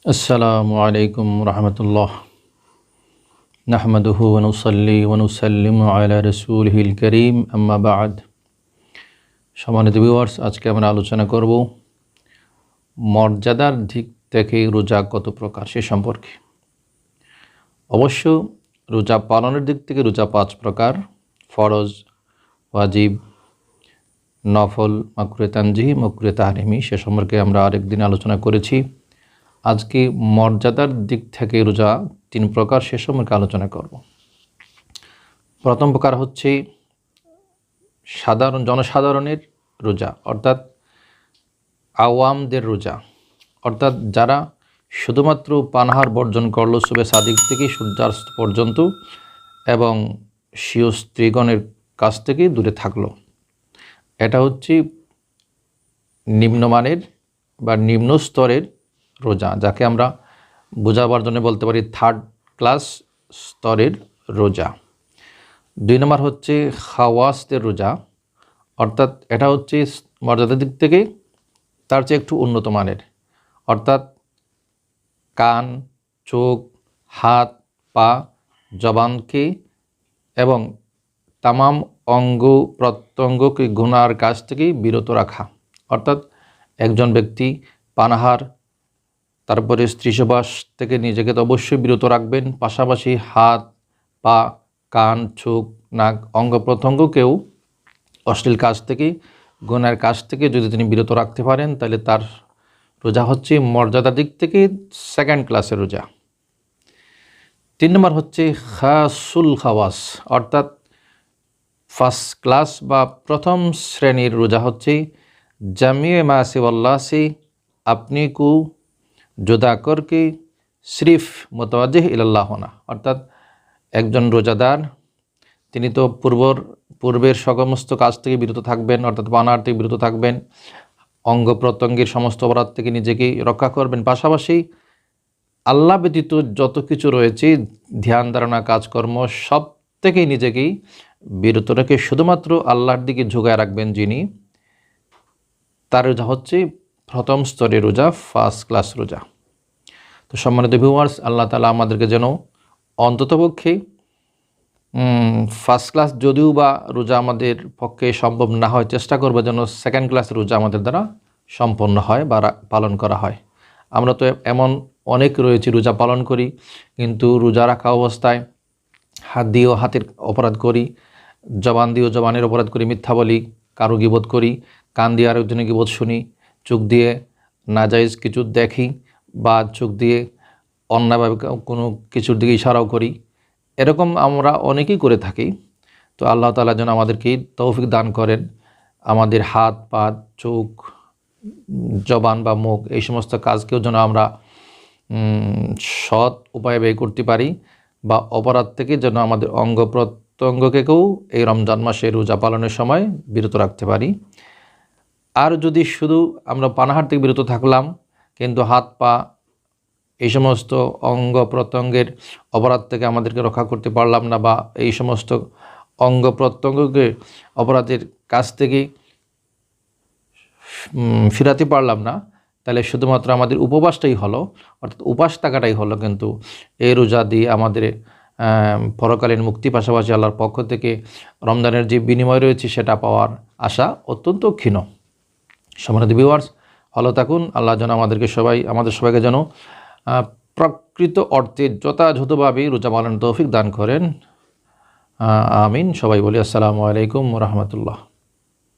আসসালামু আলাইকুম রহমতুল্লাহ নাহমাদুহু ওয়া নুসাল্লি ওয়া নুসাল্লিমু আলা রাসূলিহিল কারীম আম্মা বা'দ। সম্মানিত ভিউয়ার্স, আজকে আমরা আলোচনা করব মর্যাদার দিক থেকে রোজা কত প্রকার সে সম্পর্কে। অবশ্য রোজা পালনের দিক থেকে রোজা 5 প্রকার: ফরজ, ওয়াজিব, নফল, মাকরুহে তানজিহি, মাকরুহে তাহরিমি। সে সম্পর্কে আমরা আরেকদিন আলোচনা করেছি। আজকে মর্যাদার দিক থেকে রোজা 3 প্রকার, সে সম্পর্কে আলোচনা করব। প্রথম প্রকার হচ্ছে জনসাধারণের রোজা, অর্থাৎ আওয়ামদের রোজা, অর্থাৎ যারা শুধুমাত্র পানাহার বর্জন করল সুবে সাদিক থেকে সূর্যাস্ত পর্যন্ত এবং স্বীয় স্ত্রীগণের কাছ থেকে দূরে থাকলো। এটা হচ্ছে নিম্নমানের বা নিম্ন স্তরের রোজা, যাকে আমরা বোঝাবার জন্য বলতে পারি 3rd ক্লাস স্তরের রোজা। 2 নম্বর হচ্ছে খাওয়াসদের রোজা, অর্থাৎ এটা হচ্ছে মর্যাদার দিক থেকে তার চেয়ে একটু উন্নত মানের, অর্থাৎ কান, চোখ, হাত, পা, জবানকে এবং তামাম অঙ্গ প্রত্যঙ্গকে গুনার কাছ থেকে বিরত রাখা। অর্থাৎ একজন ব্যক্তি পানাহার, তারপরে স্ত্রী সহবাস থেকে নিজেকে তো অবশ্যই বিরত রাখবেন, পাশাপাশি হাত, পা, কান, চোখ, নাক, অঙ্গ প্রত্যঙ্গকেও অশ্লীল কাজ থেকে, গুনার কাজ থেকে যদি তিনি বিরত রাখতে পারেন, তাহলে তার রোজা হচ্ছে মর্যাদার দিক থেকে 2nd ক্লাসের রোজা। 3 নম্বর হচ্ছে খাসুল খাওয়াস, অর্থাৎ 1st ক্লাস বা প্রথম শ্রেণীর রোজা হচ্ছে জামিয়ে মাসিওয়াল্লাহ সে আপনি কু জুদা করকে সিরিফ মুতাওয়াজ্জিহ ইলাল্লাহ হোনা। অর্থাৎ একজন রোজাদার তিনি তো পূর্বের সমস্ত কাজ থেকে বিরত থাকবেন, অর্থাৎ পানাহার থেকে বিরত থাকবেন, অঙ্গ প্রত্যঙ্গের সমস্ত অপরাধ থেকে নিজেকে রক্ষা করবেন, পাশাপাশি আল্লাহ ব্যতীত যত কিছু রয়েছে ধ্যান ধারণা কাজকর্ম সব থেকেই নিজেকেই বিরত রেখে শুধুমাত্র আল্লাহর দিকে ঝুঁকায় রাখবেন যিনি, তার রোজা হচ্ছে প্রথম স্তরের রোজা, 1st ক্লাস রোজা। তো সম্মানিত ভিউয়ার্স, আল্লাহ তাআলা আমাদেরকে যেন অন্ততপক্ষে 1st ক্লাস যদিও বা রোজা আমাদের পক্ষে সম্ভব না হয়, চেষ্টা করবো যেন 2nd ক্লাস রোজা আমাদের দ্বারা সম্পন্ন হয় বা পালন করা হয়। আমরা তো এমন অনেক রয়েছে রোজা পালন করি, কিন্তু রোজা রাখা অবস্থায় হাত দিয়েও হাতের অপরাধ করি, জবান দিয়েও জবানের অপরাধ করি, মিথ্যা বলি, কারো গীবত করি, কান দিয়ে আরেকজনের গীবত শুনি, চোখ দিয়ে নাজায়েজ কিছু দেখি বা চোখ দিয়ে অন্যায়ভাবে কোনো কিছুর দিকে ইশারাও করি। এরকম আমরা অনেকেই করে থাকি। তো আল্লাহ তাআলা যেন আমাদেরকে তৌফিক দান করেন, আমাদের হাত, পা, চোখ, জবান বা মুখ এই সমস্ত কাজকেও যেন আমরা সৎ উপায়ে ব্যয় করতে পারি, বা অপরাধ থেকে যেন আমাদের অঙ্গ প্রত্যঙ্গকেও এই রমজান মাসে রোজা পালনের সময় বিরত রাখতে পারি। আর যদি শুধু আমরা পানাহার থেকে বিরত থাকলাম কিন্তু হাত, পা এই সমস্ত অঙ্গ প্রত্যঙ্গের অপরাধ থেকে আমাদেরকে রক্ষা করতে পারলাম না, বা এই সমস্ত অঙ্গ প্রত্যঙ্গকে অপরাধের কাছ থেকে ফিরাতে পারলাম না, তাহলে শুধুমাত্র আমাদের উপবাসটাই হলো, অর্থাৎ উপাস থাকাটাই হলো, কিন্তু এই রোজা দিয়ে আমাদের পরকালীন মুক্তি, পাশাপাশি আল্লাহর পক্ষ থেকে রমজানের যে বিনিময় রয়েছে সেটা পাওয়ার আশা অত্যন্ত ক্ষীণ। সম্মানিত ভিউয়ার্স, ভালো থাকুন। আল্লাহ যেন আমাদের সবাইকে যেন প্রকৃত অর্থে যথাযথভাবে রোজা পালনের তৌফিক দান করেন। আমিন। সবাই বলি আসসালামু আলাইকুম ওয়া রাহমাতুল্লাহ।